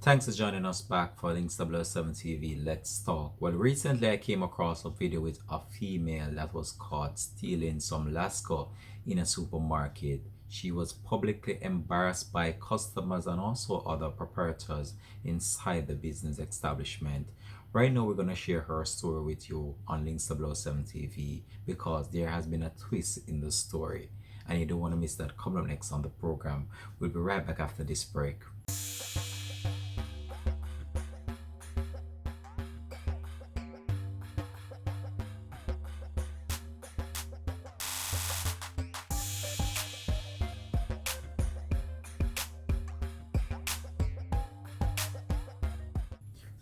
Thanks for joining us back for Links 007 TV. Let's talk. Well, recently I came across a video with a female that was caught stealing some Lasco in a supermarket. She was publicly embarrassed by customers and also other proprietors inside the business establishment. Right now, we're going to share her story with you on Links 007 TV because there has been a twist in the story and you don't want to miss that. Coming up next on the program. We'll be right back after this break.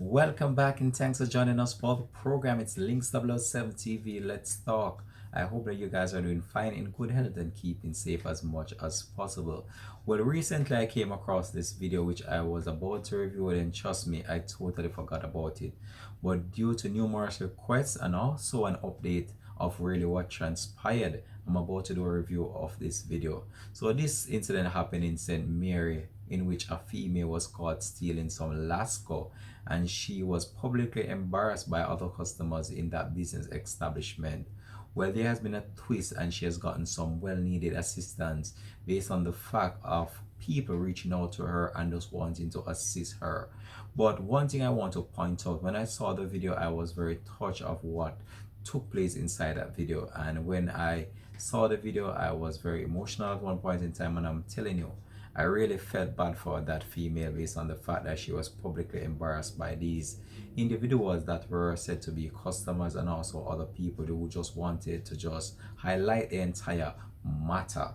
Welcome back and thanks for joining us for the program. It's Links 007 TV. Let's talk. I hope that you guys are doing fine, in good health, and keeping safe as much as possible. Well, recently I came across this video which I was about to review, and trust me, I totally forgot about it. But due to numerous requests and also an update of really what transpired, I'm about to do a review of this video. So this incident happened in St. Mary, in which a female was caught stealing some Lasco, and she was publicly embarrassed by other customers in that business establishment. Well, there has been a twist and she has gotten some well-needed assistance based on the fact of people reaching out to her and just wanting to assist her. But one thing I want to point out, when I saw the video, I was very touched of what took place inside that video. And when I saw the video, I was very emotional at one point in time, and I'm telling you, I really felt bad for that female based on the fact that she was publicly embarrassed by these individuals that were said to be customers and also other people who just wanted to just highlight the entire matter.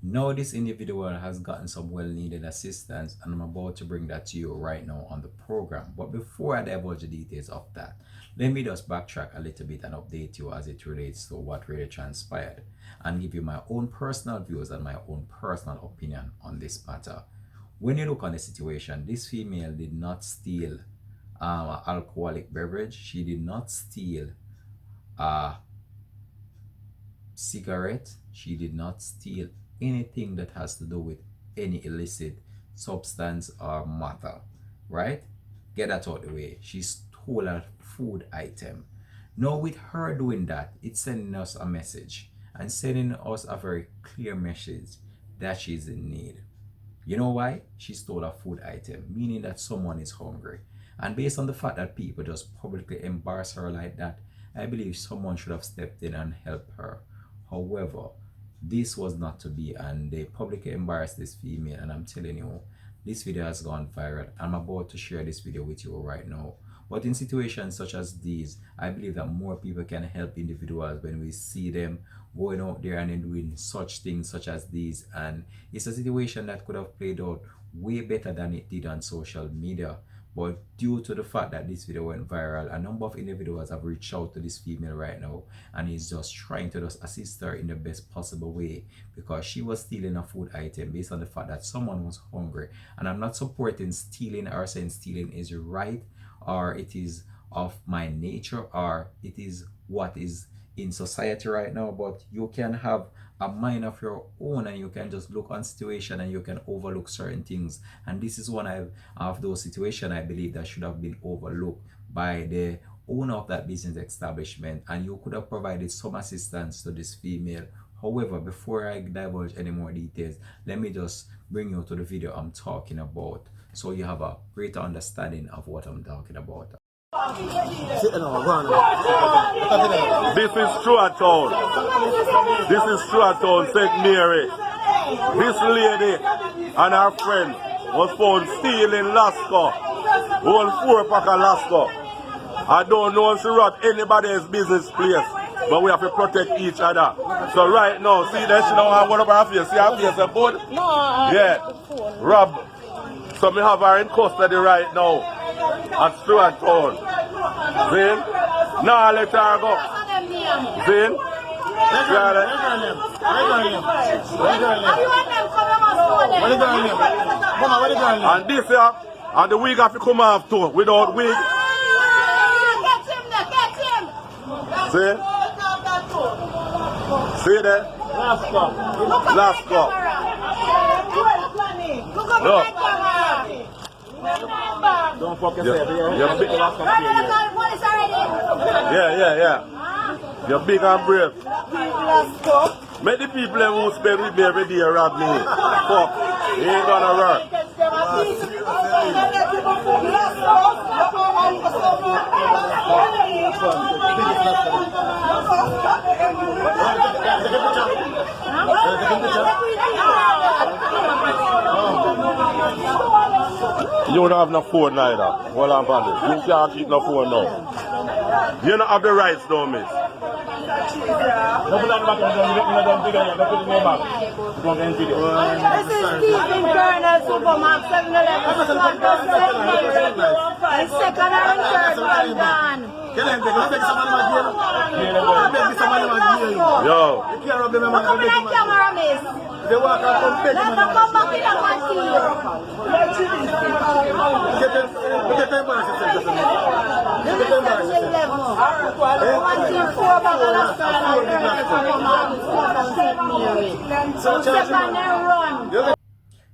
Now this individual has gotten some well-needed assistance, and I'm about to bring that to you right now on the program. But before I divulge the details of that, let me just backtrack a little bit and update you as it relates to what really transpired and give you my own personal views and my own personal opinion on this matter. When you look on the situation, this female did not steal an alcoholic beverage. She did not steal a cigarette. She did not steal anything that has to do with any illicit substance or matter, right? Get that out of the way. She stole a food item. Now with her doing that, it's sending us a message and sending us a very clear message that she's in need. You know why? She stole a food item, meaning that someone is hungry. And based on the fact that people just publicly embarrass her like that, I believe someone should have stepped in and helped her. However, this was not to be, and they publicly embarrassed this female, and I'm telling you, this video has gone viral. I'm about to share this video with you right now. But in situations such as these, I believe that more people can help individuals when we see them going out there and doing such things such as these. And it's a situation that could have played out way better than it did on social media. But due to the fact that this video went viral, a number of individuals have reached out to this female right now, and is just trying to just assist her in the best possible way, because she was stealing a food item based on the fact that someone was hungry. And I'm not supporting stealing or saying stealing is right, or it is of my nature, or it is what is in society right now. But you can have a mind of your own, and you can just look on situation and you can overlook certain things. And this is one of those situations I believe that should have been overlooked by the owner of that business establishment, and you could have provided some assistance to this female. However, before I divulge any more details, let me just bring you to the video I'm talking about, so you have a greater understanding of what I'm talking about. This is Town. This is Town, St. Mary. This lady and her friend was found stealing Lasco. Whole 4-pack of Lasco. I don't know if she robbed anybody's business place, but we have to protect each other. So right now, see that she don't want to go up her face. See her face, a bud? No, yeah. Rob. So we have her in custody right now at Town. Then, now let her go. Then, and this here, and the wig have to come off too, without wig. See? See there? Last go. Look. Don't fuck Yeah. yourself. You're big. Yeah. You're big and brave. Make the people who spend with me every day rob me. Fuck. It ain't gonna work. You don't have no phone neither. Hold on, buddy. You can't keep no phone now. You don't have the rights though, miss. This is Stephen Colonel Supermark 711 and second and third one done. Yo. Come in and camera, miss. Let them come back in and continue.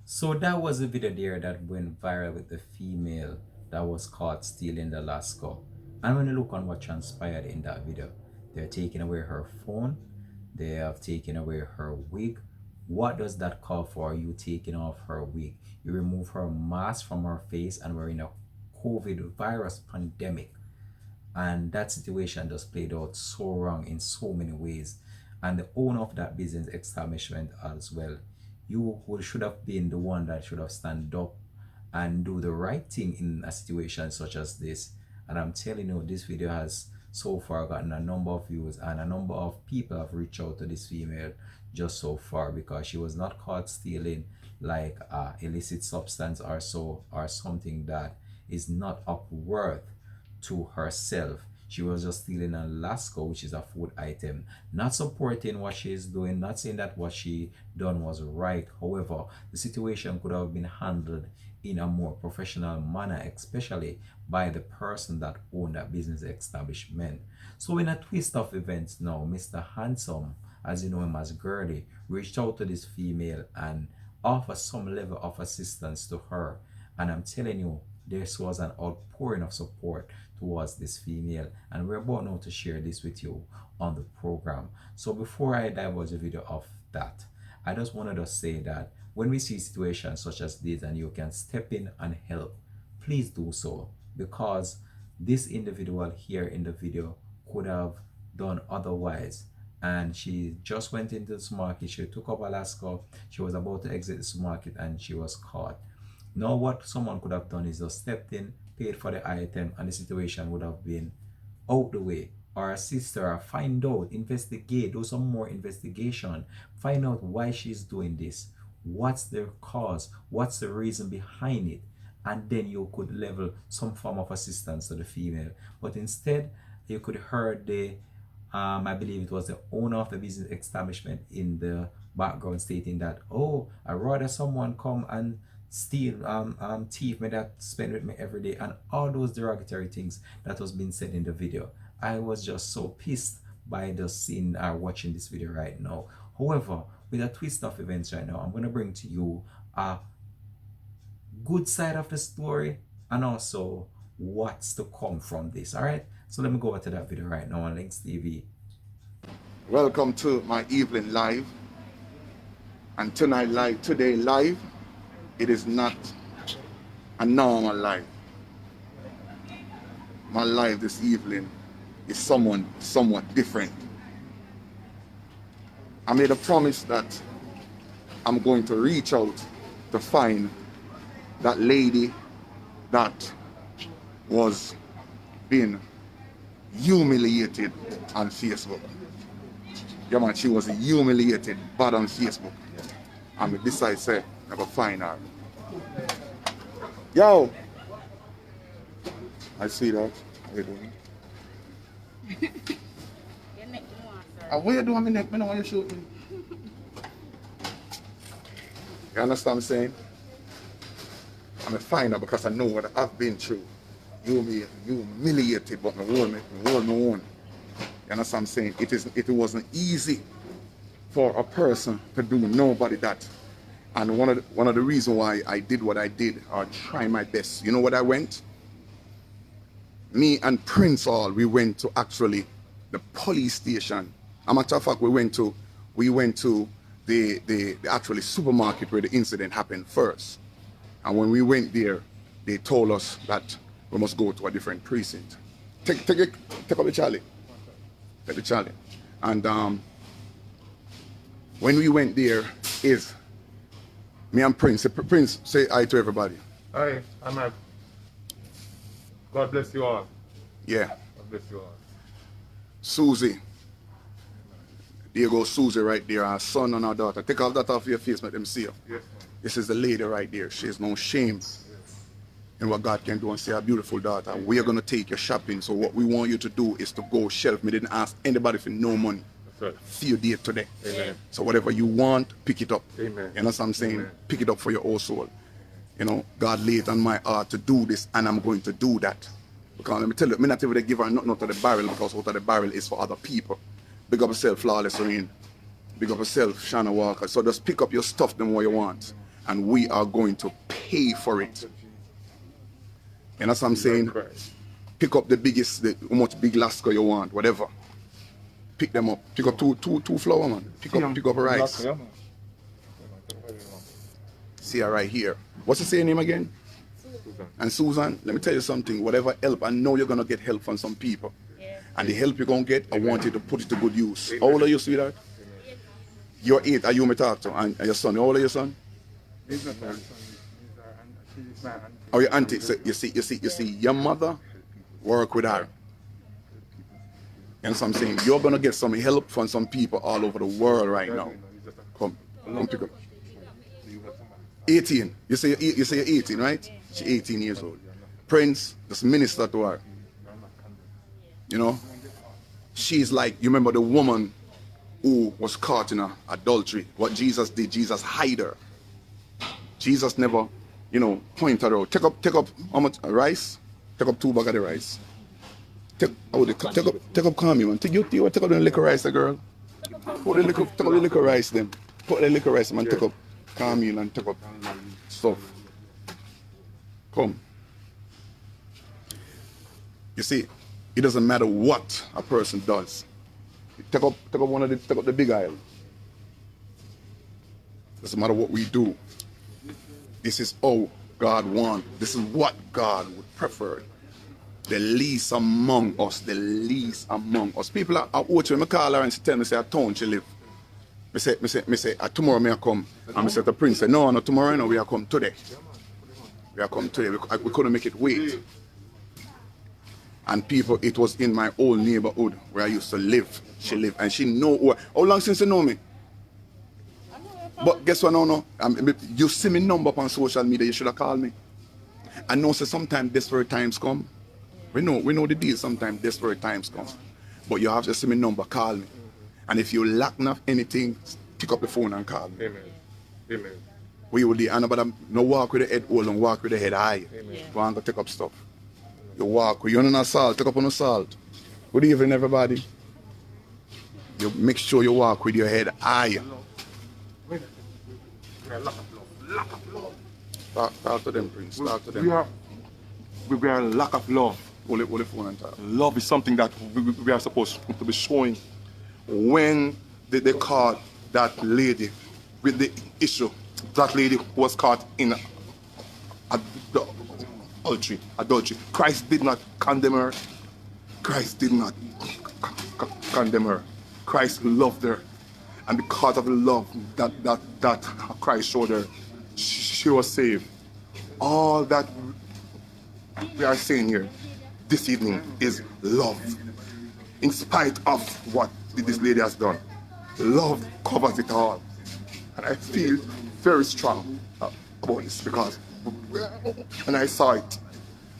So that was a video there that went viral with the female that was caught stealing the Lasco. And when you look on what transpired in that video, they're taking away her phone, they have taken away her wig. What does that call for? You taking off her wig? You remove her mask from her face, and we're in a COVID virus pandemic. And that situation just played out so wrong in so many ways. And the owner of that business establishment as well, you should have been the one that should have stand up and do the right thing in a situation such as this. And I'm telling you, this video has so far gotten a number of views, and a number of people have reached out to this female just so far, because she was not caught stealing like illicit substance or something that is not up worth to herself. She was just stealing a Lasco, which is a food item, not supporting what she is doing, not saying that what she done was right. However, the situation could have been handled in a more professional manner, especially by the person that owned that business establishment. So in a twist of events now, Mr. Handsome, as you know him as Gurley, reached out to this female and offered some level of assistance to her. And I'm telling you, this was an outpouring of support towards this female, and we're about now to share this with you on the program. So before I divulge a video of that, I just wanted to say that when we see situations such as this and you can step in and help, please do so, because this individual here in the video could have done otherwise. And she just went into the supermarket, she took up Alaska, she was about to exit the supermarket, and she was caught. Now what someone could have done is just stepped in, paid for the item, and the situation would have been out the way. Or assist her, find out, investigate, do some more investigation, find out why she's doing this, what's the cause, what's the reason behind it, and then you could level some form of assistance to the female. But instead, you could hear the I believe it was the owner of the business establishment in the background stating that, oh, I'd rather someone come and steal, thief me, that spend with me every day, and all those derogatory things that was being said in the video. I was just so pissed by the scene watching this video right now. However, with a twist of events right now, I'm going to bring to you a good side of the story and also what's to come from this. All right, so let me go over to that video right now on Links TV. Welcome to my evening live, and tonight live, today live, it is not a normal live. My live this evening is somewhat different. I made a promise that I'm going to reach out to find that lady that was being humiliated on Facebook. Yeah man, she was humiliated bad on Facebook. And I decided say I go find her. Yo! I see that. How you doing? What you doing my neck? I know why you shoot me. You understand what I'm saying? I'm a find her because I know what I've been through. You humiliated, but I hold me own. You understand what I'm saying? It wasn't easy for a person to do nobody that. And one of the reasons why I did what I did, or try my best, you know what I went? me and Prince all, we went to actually the police station. As a matter of fact, we went to the actually supermarket where the incident happened first. And when we went there, they told us that we must go to a different precinct. Take up the Charlie. Take the Charlie. And when we went there, is me and Prince. Prince, say hi to everybody. Hi, I'm Mike. God bless you all. Yeah. God bless you all. Susie. There goes Susie right there, our son and our daughter. Take all that off your face, let them see you. Yes, This is the lady right there. She has no shame in what God can do and say, a beautiful daughter. We are going to take you shopping. So what we want you to do is to go shelf. Me didn't ask anybody for no money. that's right. See you there today. Amen. So whatever you want, pick it up. Amen. You know what I'm saying? Amen. Pick it up for your own soul. You know, God laid on my heart to do this, and I'm going to do that. Because let me tell you, I'm not even give her nothing out of the barrel, because out of the barrel is for other people. Big up yourself, Flawless Rain. Big up yourself, Shanna Walker. So just pick up your stuff, them what you want, and we are going to pay for it. You know what I'm saying? Pick up the biggest, how much big Lasco you want, whatever. Pick them up. Pick up two flour, man. Pick up rice. See her right here. What's the name again? Susan. And Susan, let me tell you something. Whatever help, I know you're gonna get help from some people. And the help you're gonna get, I want you to put it to good use. How old are you, sweetheart? You're 8. Are you my talk to? And your son? How old are your son? He's not my son. She's my auntie. Oh, your auntie. So you see, your mother work with her. And so I'm saying, you're gonna get some help from some people all over the world right now. Come pick up. 18. You say you're 18, right? She's 18 years old. Prince, just minister to her. You know? She's like, you remember the woman who was caught in adultery. What Jesus did, Jesus hid her. Jesus never, pointed her out. Take up how much rice? Take up 2 bags of the rice. Take up calm, man. Take up the liquor rice, girl. Take up the liquor rice, then. Put the liquor rice, man. Take up calm and take up stuff. Come. You see, it doesn't matter what a person does. Take up the big aisle. Doesn't matter what we do. This is how God wants. This is what God would prefer. The least among us. The least among us. People are watching me call her and she tell me, say, a town she live. Me say, tomorrow may I come. And I say to Prince, say, no, not tomorrow, no, we are come today. We are come today. We couldn't make it wait. And people, it was in my old neighborhood where I used to live. She lived, and she know how long since you know me? But guess what, no. You see me number up on social media, you should have called me. I know so sometimes desperate times come. We know the deal, sometimes desperate times come. But you have to see me number, call me. And if you lack of anything, pick up the phone and call me. Amen. Amen. We will no walk with the head old and walk with the head high. Amen. Go and go take up stuff. You walk with you on salt, take up on the salt. Good evening, everybody. You make sure you walk with your head high. Talk to them, Prince. Talk to them. We are a lack of love. Hold the phone and talk. Love is something that we are supposed to be showing. When they caught that lady with the issue, that lady was caught in adultery. Christ did not condemn her. Christ did not condemn her. Christ loved her. And because of the love that Christ showed her, she was saved. All that we are saying here this evening is love. In spite of what this lady has done, love covers it all. And I feel very strong about this because when I saw it,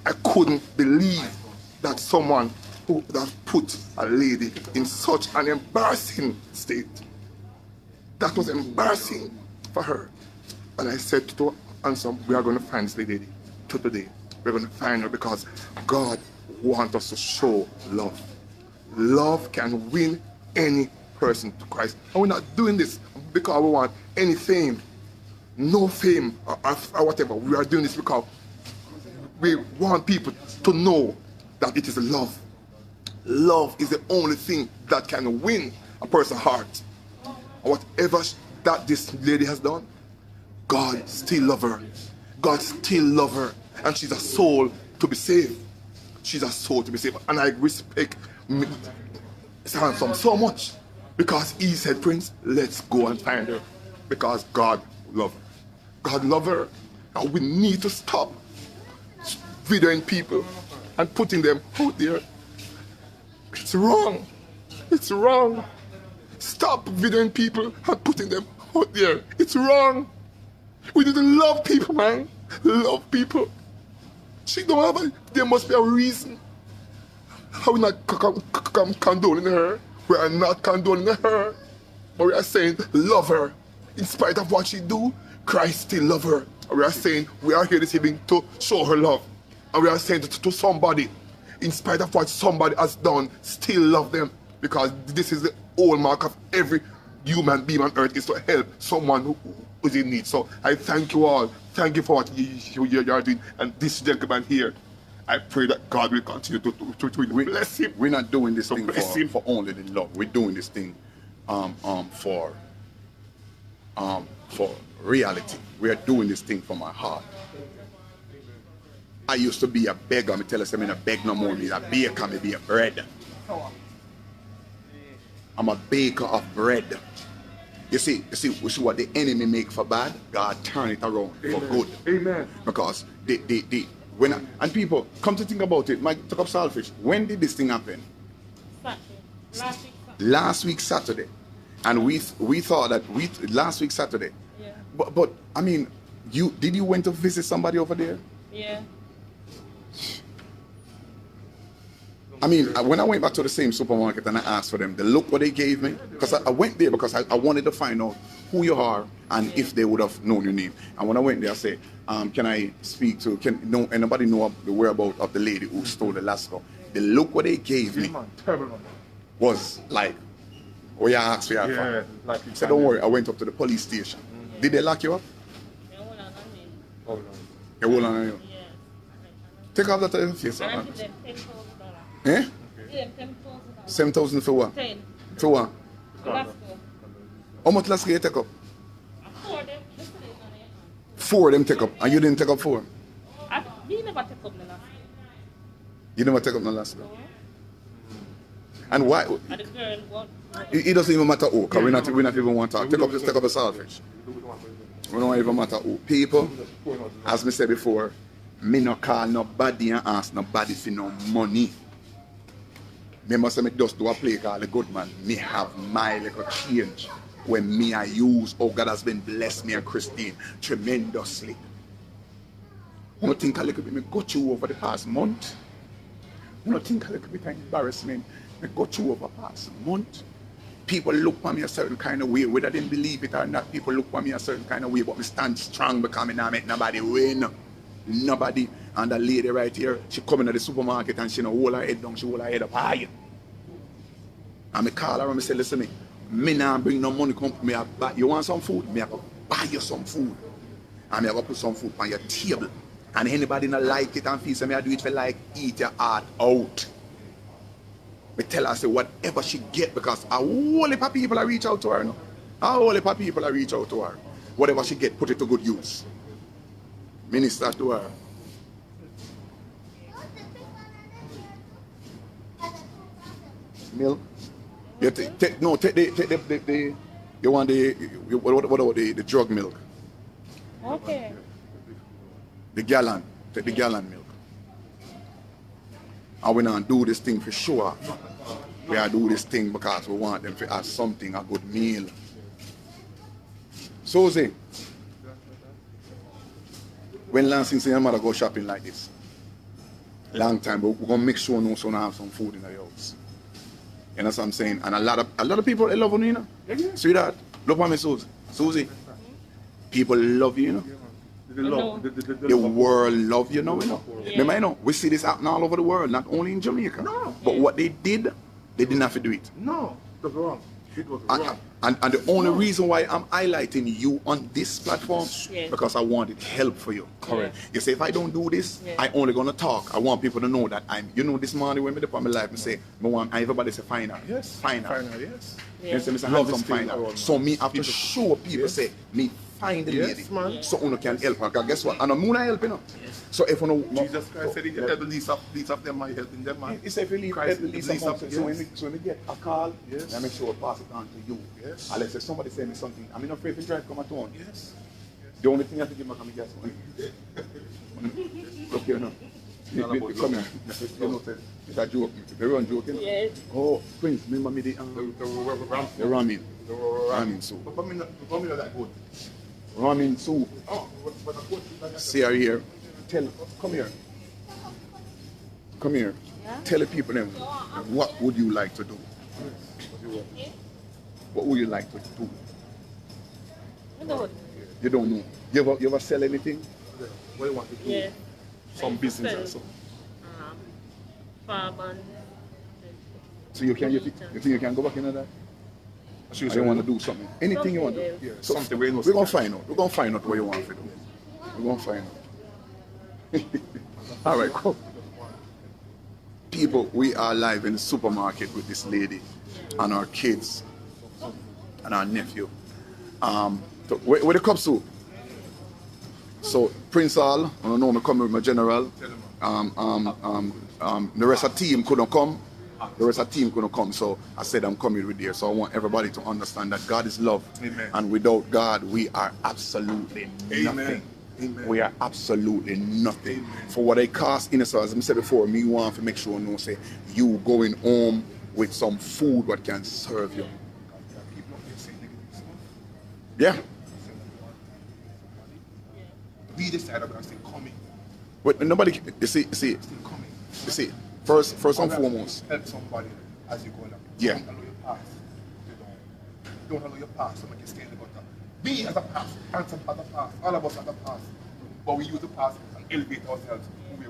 I couldn't believe that someone that put a lady in such an embarrassing state. That was embarrassing for her. And I said to Anson, we are going to find this lady today. We're going to find her because God wants us to show love. Love can win any person to Christ. And we're not doing this because we want any fame. No fame or whatever. We are doing this because we want people to know that it is love. Love is the only thing that can win a person's heart. And whatever that this lady has done, God still love her. God still love her. And she's a soul to be saved. She's a soul to be saved. And I respect Samson so much. Because he said, Prince, let's go and find her. Because God love her. God love her. And we need to stop videoing people and putting them out there. It's wrong. It's wrong. Stop videoing people and putting them out there. It's wrong. We need to love people, man. Love people. She don't have a, there must be a reason. How we not condoning her. We are not condoning her. But we are saying love her. In spite of what she do, Christ still love her. And we are saying we are here this evening to show her love. And we are saying to somebody, in spite of what somebody has done, still love them. Because this is the hallmark of every human being on earth, is to help someone who is in need. So I thank you all. Thank you for what you are doing. And this gentleman here, I pray that God will continue to bless him. We're not doing this So thing bless him. for only the love. We're doing this thing for reality. We are doing this thing from our heart. I used to be a beggar. Me tell us I'm in a beg no more. Me a baker, me be a bread. I'm a baker of bread. You see what the enemy make for bad, God turn it around for good. Amen. Because and people come to think about it, Mike took up Saltfish. When did this thing happen? Saturday. Last week Saturday. And we thought that last week Saturday. Yeah. But I mean, did you went to visit somebody over there? Yeah. I mean, when I went back to the same supermarket and I asked for them, the look what they gave me, because I went there because I wanted to find out who you are and if they would have known your name. And when I went there, I said, can I speak to, anybody know the whereabouts of the lady who stole the Lasco? The look what they gave me was like, oh yeah, I asked for your phone. Like I said, don't worry, I went up to the police station. Did they lock you up? Yeah, hold on on me. Hold on. They hold on you. Yeah. Take off that face. And I give them $10,000. Eh? Give them $10,000. 7,000 for what? 10. For what? Let's go. How much Lasco you take up? Four them. Just put it on it. 4 of them take up, and you didn't take up 4. We never take up the last. You never take up no Lasco. And why? And the girl what? It doesn't even matter who, because we not even want to talk. Just take up a Saltfish. We don't even matter who. People, as me said before, me no call nobody and ask nobody for no money. Me must say me just do a play called The Good Man. Me have my little change when me I use. Oh, God has been blessed me and Christine tremendously. I don't think a little bit me got you over the past month. I don't think a little bit of embarrassment me got you over the past month. People look for me a certain kind of way, whether they believe it or not. People look for me a certain kind of way, but me stand strong because me not make nobody win. Nobody. And that lady right here, she come into the supermarket and she no hold her head down, she hold her head up high. And me call her and me say, listen me not bring no money come me buy. You want some food? Me I go buy you some food. And me I go put some food on your table. And anybody not like it and feel say me I do it for like eat your heart out. Me tell her, say, whatever she get, because a whole heap of people reach out to her. No? A whole heap of people reach out to her. Whatever she get, put it to good use. Minister to her. Milk? You take the you want the drug milk? Okay. The gallon. Take the gallon milk. And we not do this thing for sure. We are do this thing because we want them to have something, a good meal. Susie, when last since your mother go shopping like this? Long time, but we're gonna make sure no son have some food in the house. You know what I'm saying? And a lot of people they love you, you know. Sweetheart, look at me, Susie. Susie, people love you, you know. The world love you now, you know. Yeah. Remember, you know, we see this happening all over the world, not only in Jamaica. No. But what they did, they didn't have to do it. No, it was wrong. It was wrong. And the only reason why I'm highlighting you on this platform, Yes. because I wanted help for you. Correct. You say, if I don't do this, Yes. I only gonna talk. I want people to know that this morning when me dip on my life, I say, everybody say final. Yes. Final. Final, yes. You say, Mr. Love Handsome is still final. around, So man. me have to People- show people, Yes. say, me find the Yes, lady. man. So uno can help her. Because guess what? And I'm gonna help, you know. So if uno... Jesus Christ said he can help the least of them, I helping them, man. He said, if you leave Christ, the the least least amount, of- so yes. when we get a call, Yes. I make sure I pass it on to you. Yes. Unless if somebody say me something, I'm not afraid to drive come at home. Yes. The only thing I have to give my come gas money. Look here now. all about Come here. You know, it's a joke. Everyone joking. Yes. Oh, Prince, remember me the ramen. Ramen soup. But me not that good. Ramen soup. Oh, but of course, like I said, See her here. Come here. Come here. Tell the people them, what would you like to do? What would you like to do? I know. You don't know. You ever sell anything? what do you want to do? Yeah. Some business or something. Farm and So you think you can go back into that? So you want to do something. Anything you want to do. Yeah, So something we know. we're gonna find out. We're gonna find out what you want to do. We're gonna find out. All right, cool. People, we are live in the supermarket with this lady and our kids and our nephew. So where the cups to? So Prince Hall, I don't know, I come with my general. The rest of the team couldn't come. The rest of the team couldn't come, so I said I'm coming with there. So I want everybody to understand that God is love. Amen. And without God, we are absolutely nothing. Amen. We are absolutely nothing. For what I cost in, so as I said before, me want to make sure no say you going home with some food what can serve you. Yeah. We decided we're still coming. But nobody you see, Still coming. you see, first and foremost. Help somebody as you go along. Yeah. Don't allow your past. Don't allow your past to make you stay in the gutter. We as a past, handsome as a past, all of us have a past. But we use the past and elevate ourselves who we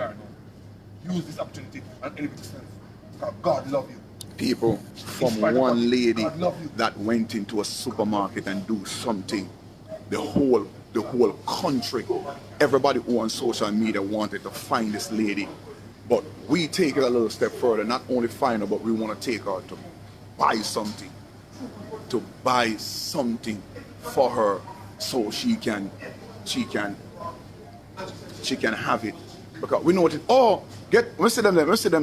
are now. Use this opportunity and elevate yourself. Because God love you. People from spite of one what- lady God love you. that went into a supermarket and do something. The whole country, everybody who on social media wanted to find this lady. But we take it a little step further, not only find her, but we want to take her to buy something. To buy something for her so she can have it. Because we know what it let me see them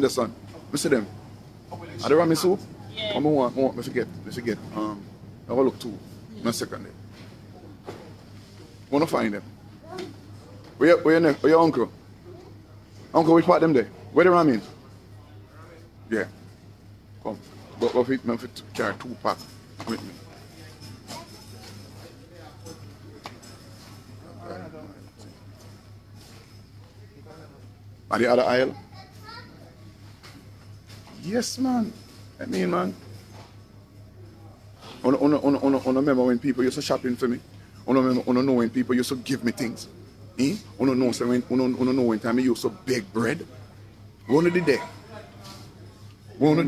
there, son. Let me see them. Are they ramen soup? Yeah. I want me forget. I will look too. 1 second there. Wanna find them. Where your uncle? Uncle, which part them there? Where the ramen? Yeah. Come. Go fit carry 2 pack with me. And the other aisle? Yes, man. I mean, man. I remember when people used to shopping for me. I know when people used to give me things. I know when time I used to bake bread. One of the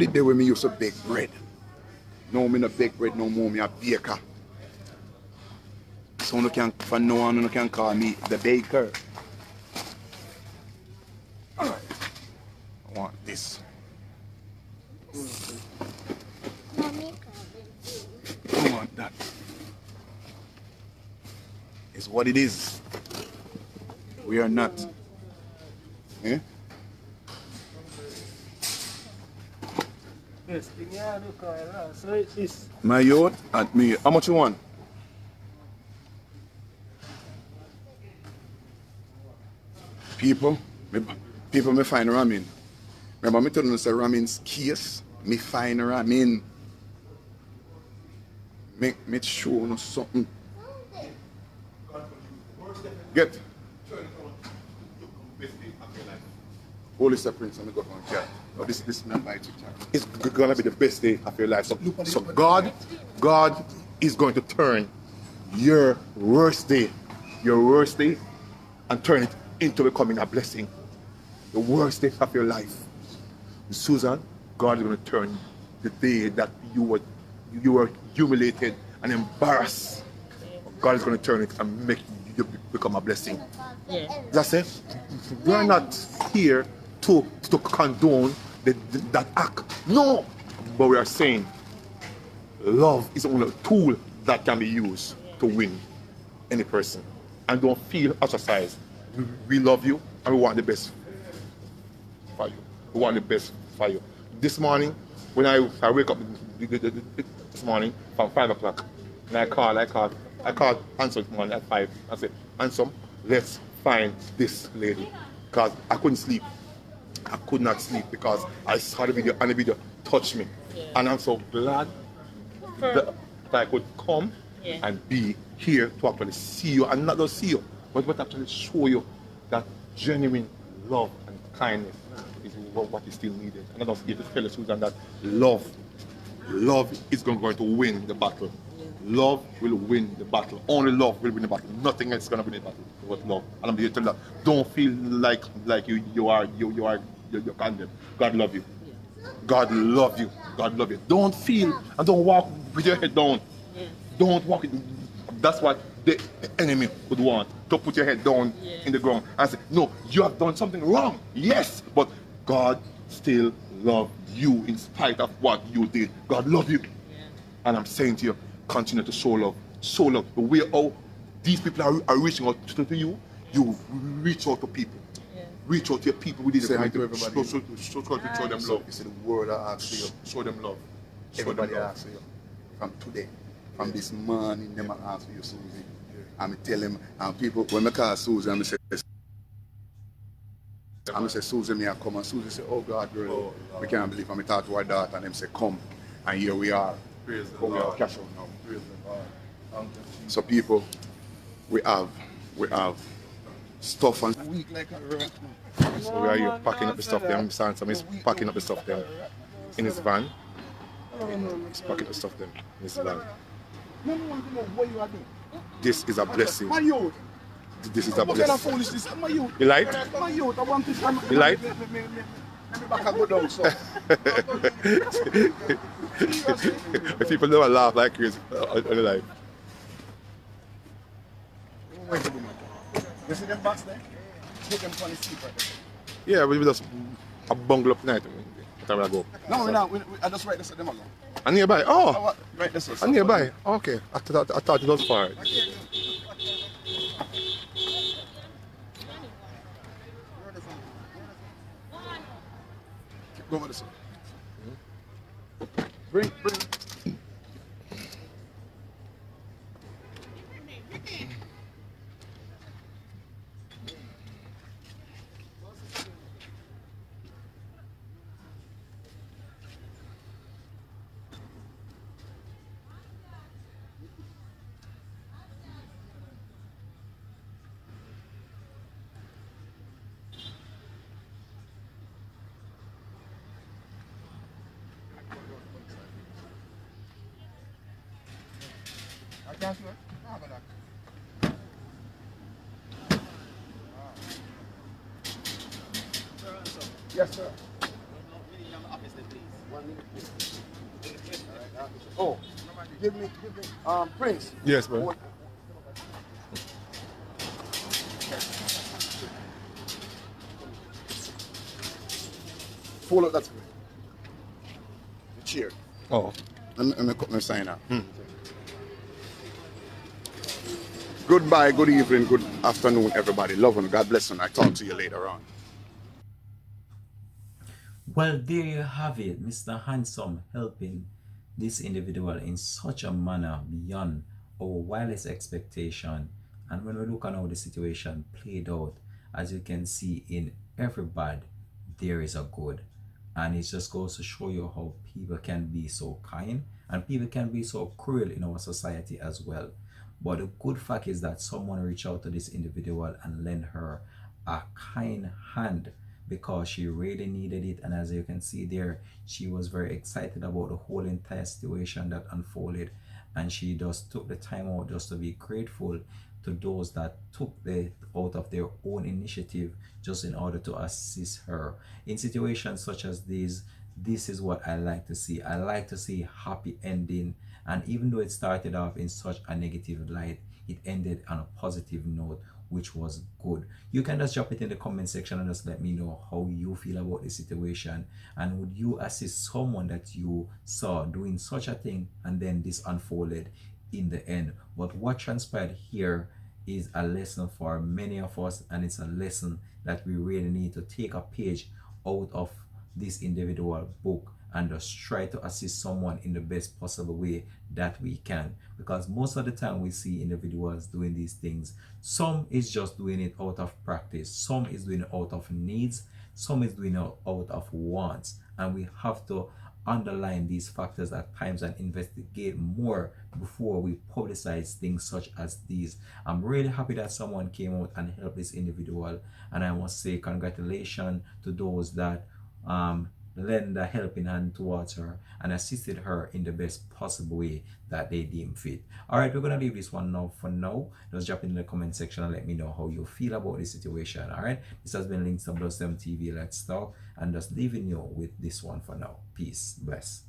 day when me used to bake bread. No, me not bake bread no more, me a baker. So no can, from now on, no can call me the baker. Alright. I want this. I want that. It's what it is. We are not. Eh? Yes, so it's My youth at me. How much you want? People me find ramen. Remember me telling you say ramen's case. Me find ramen. Me show you something. Get. Holy Step Prince, I'm going to go on chat. No, this is not my chat. It's gonna be the best day of your life. So God is going to turn your worst day, and turn it into becoming a blessing. The worst day of your life. Susan, God is going to turn the day that you were you were humiliated and embarrassed. God is going to turn it and make you become a blessing. Yeah. That's it. We're not here to condone that act. No. But we are saying love is only a tool that can be used to win any person. And don't feel ostracized. We love you and we want the best for you. We want the best for you. This morning, when I wake up this morning from 5 o'clock, and I called Hanson this morning at 5. I said, Hanson, let's find this lady. Because I couldn't sleep. I could not sleep because I saw the video and the video touched me. Yeah. And I'm so glad that I could come and be here to actually see you, and not just see you, but actually show you that genuine love and kindness is what is still needed. And I just give the fellow Susan that love is going to win the battle. Love will win the battle. Only love will win the battle. Nothing else is going to win the battle but love. And I'm here to tell you that. Don't feel like you are condemned. God love you. God love you. God love you. Don't feel and don't walk with your head down. Don't walk it. That's what the enemy would want. To put your head down in the ground and say, no, you have done something wrong. Yes, but God still loves you in spite of what you did. God love you. And I'm saying to you, continue to show love. Show love. The way how these people are reaching out to you, you reach out to people. Reach out to your people within the Say hi community. to everybody. Show them love. You see the world I ask you. Show them love. Show Everybody them love. asks you. From today. From this morning, them ask for you, Susie. I'm tell him, and people, when I call Susie, I'm say, Susie, may I come? And Susie say, oh God, girl, we can't believe. I'm talk to our daughter, and them say, come. And here we are. Praise the Come here, Lord. cash out now. Praise the Lord. Thank you, Jesus. So people, we have stuff and weak like a rat. So we are here packing up the stuff there. Mr. Handsome is packing up the stuff there in his van. He's packing up the stuff there in his van. No one want to know what you are doing. This is a blessing. My youth. This is a What kind of blessing. foolishness? My youth. You like? My youth. I want to. You like? Let me back and go down, so. If people don't laugh like crazy on the life. Wait a minute. You see them box there? Put them on the seat right there. Yeah, we just a bungle up night. What time I go? No, we not. I just write this at them alone. And nearby. Oh, Right this is. and nearby. Okay. I thought it was far. Go over this one. Bring. I can't do it. No, but yes, sir. Oh, give me, Prince. Yes, man. Pull up that way. The chair. Oh. Let me cut my sign out. Goodbye, good evening, good afternoon, everybody. Love and God bless you. I talk to you later on. Well, there you have it, Mr. Handsome helping this individual in such a manner beyond our wildest expectation. And when we look at how the situation played out, as you can see, in every bad, there is a good. And it just goes to show you how people can be so kind and people can be so cruel in our society as well. But the good fact is that someone reached out to this individual and lent her a kind hand because she really needed it. And as you can see there, she was very excited about the whole entire situation that unfolded. And she just took the time out just to be grateful to those that took the out of their own initiative just in order to assist her. In situations such as these, This is what I like to see. I like to see happy ending, and even though it started off in such a negative light, it ended on a positive note, which was good. You can just drop it in the comment section and just let me know how you feel about the situation, and would you assist someone that you saw doing such a thing and then this unfolded in the end. But what transpired here is a lesson for many of us, and it's a lesson that we really need to take a page out of this individual book and just try to assist someone in the best possible way that we can, because most of the time we see individuals doing these things. Some is just doing it out of practice, some is doing it out of needs, some is doing it out of wants, and we have to underline these factors at times and investigate more before we publicize things such as these. I'm really happy that someone came out and helped this individual, and I must say congratulations to those that lend a helping hand towards her and assisted her in the best possible way that they deem fit. All right, we're gonna leave this one now for now. Just drop it in the comment section and let me know how you feel about this situation. All right, this has been Links to Blossom TV. Let's talk, and just leaving you with this one for now. Peace, bless.